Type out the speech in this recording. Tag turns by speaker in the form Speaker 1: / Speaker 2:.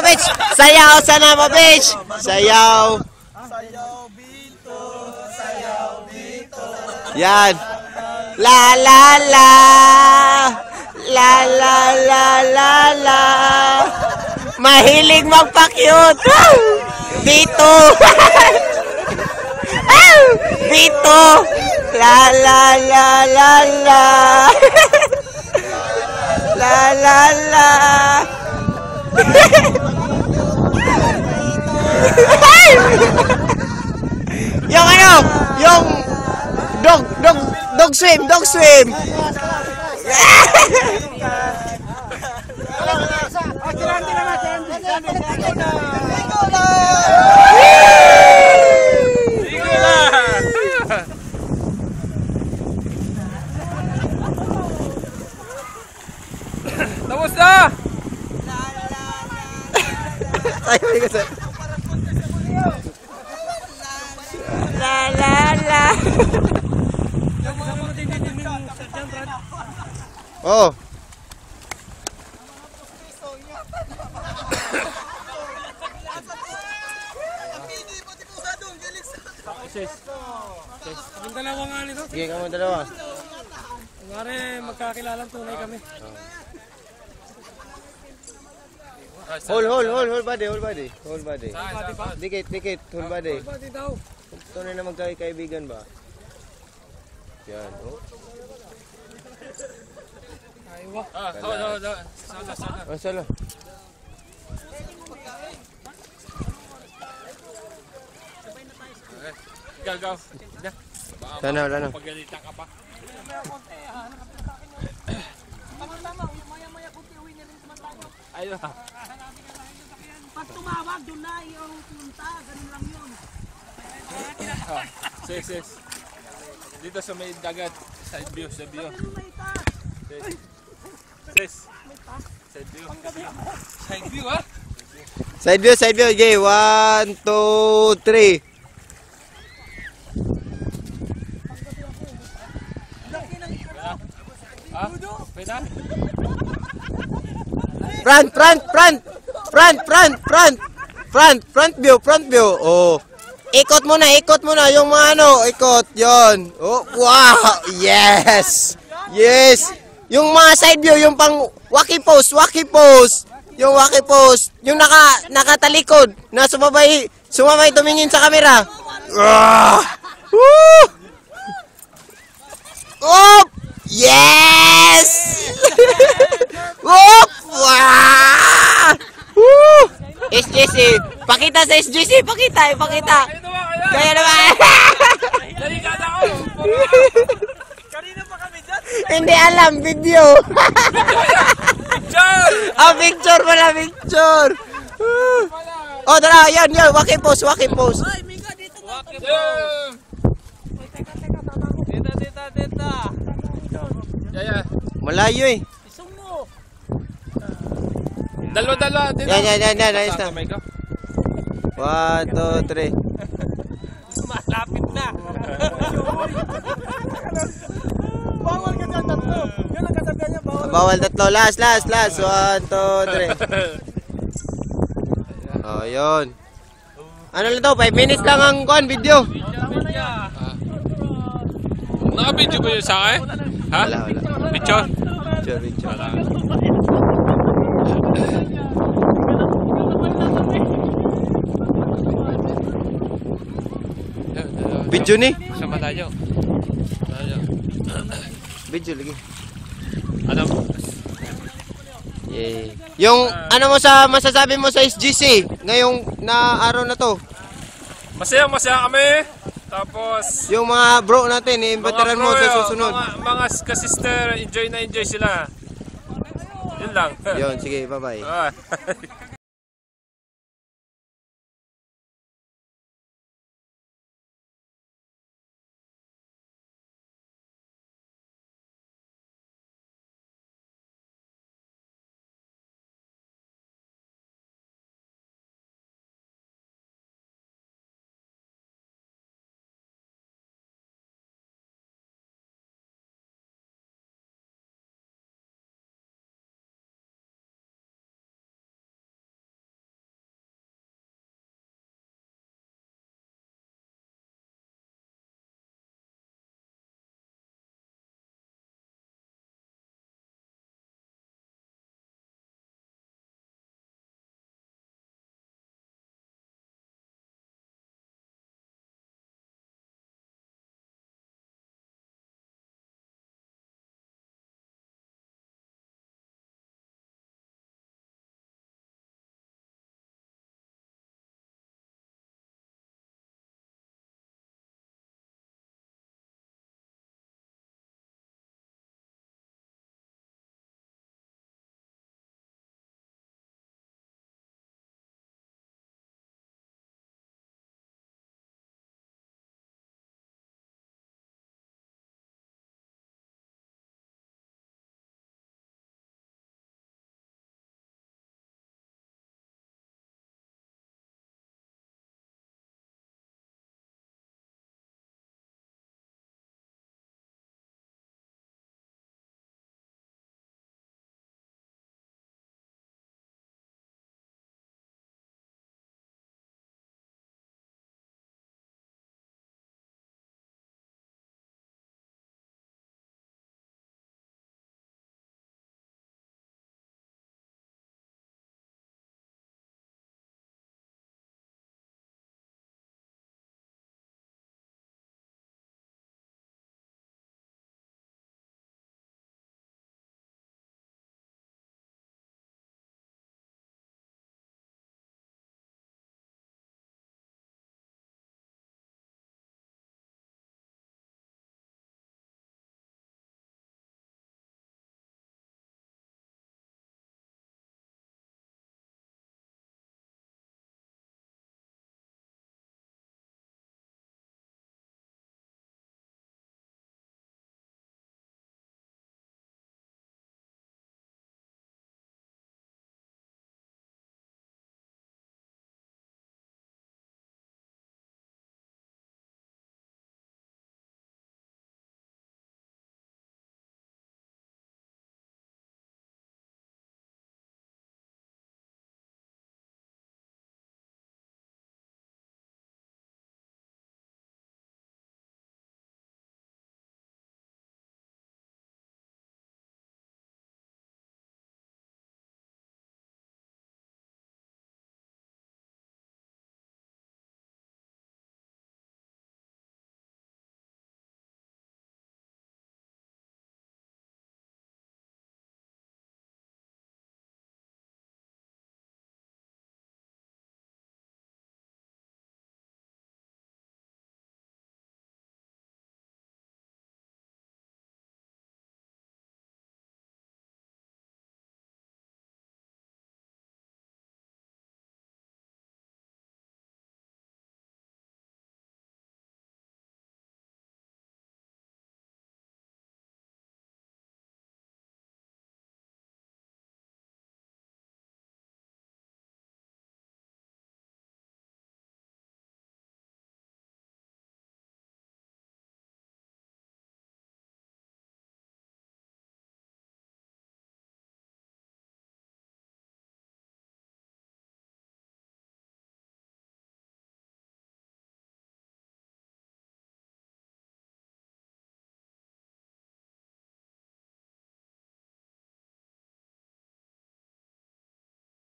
Speaker 1: Beach! Sayaw sana mo, Beach! Sayaw!
Speaker 2: Sayaw dito, sayaw dito.
Speaker 1: Yan! La la la! La la la la la! Mahilig magpa-cute! Dito! Dito! La la la la la! La la la! Yung ano, yung dog swim.
Speaker 3: Tapos na!
Speaker 1: Ay, kasi. La la la. Oh.
Speaker 3: Yung dalawa nga nito.
Speaker 1: Sige, kamu dalawa.
Speaker 3: Kunwari, magkakilalang tunay kami.
Speaker 1: Hold body. Dikit, hold body.
Speaker 3: Pati daw.
Speaker 1: Tunay na magkakaibigan ba? Yan, oh.
Speaker 3: Aywa.
Speaker 1: Oh, salo.
Speaker 3: Gagaw.
Speaker 1: Sana, wala na.
Speaker 3: Pagalitan ka pa. Ayun.
Speaker 4: Pag tumawag, doon na yung punta. Ganun lang yun.
Speaker 3: Sis. Dito sa may dagat. Side view.
Speaker 4: Ano may ta?
Speaker 3: Sis. Side view. Side view, ha?
Speaker 1: Side view. Okay, 1, 2, 3.
Speaker 3: Ha? Pwede?
Speaker 1: Front view. Oh. Ikot mo na yung mga ano, ikot. 'Yon. Oh, wow. Yes. Yung mga side view, yung pang wacky pose. Yung wacky pose, yung nakatalikod na sumabay tumingin sa camera. Woo! Oop! Yes! Oop! Wow! Woo! SGC, pakita sa SGC, pakita. Kaya naman.
Speaker 3: Delikado ako. Kanina pa kami dyan.
Speaker 1: Hindi alam, video.
Speaker 3: Picture!
Speaker 1: Picture. Oh, tara, yan, wacky pose.
Speaker 4: Ay, Mika, dito na.
Speaker 3: Dita. Yeah.
Speaker 1: Malayo eh.
Speaker 4: Isong mo.
Speaker 3: Dalawa. Dito.
Speaker 1: Yan, ayos na.
Speaker 3: Kamay ko.
Speaker 1: 1, 2, 3.
Speaker 3: Malapit na.
Speaker 2: Bawal ka dyan, tatlo. Yan ang kasabihan niya, bawal.
Speaker 1: Bawal tatlo. Last. 1, 2, 3. Oh, yun. Ano lang to? 5 minutes lang ang video.
Speaker 3: Naka-video ba yun sa akin? Ha?
Speaker 1: Wala.
Speaker 3: Picture?
Speaker 1: Picture. Video ni?
Speaker 3: Sa malayo.
Speaker 1: Video lagi.
Speaker 3: Ano?
Speaker 1: Yeah. Yung ano mo masasabi mo sa SGC ngayong na araw na to?
Speaker 3: Masaya kami. Tapos
Speaker 1: Yung mga bro natin, i-imbitaran mo sa susunod.
Speaker 3: Mga ka-sister, enjoy sila. Yun lang.
Speaker 1: Yun, sige, bye-bye.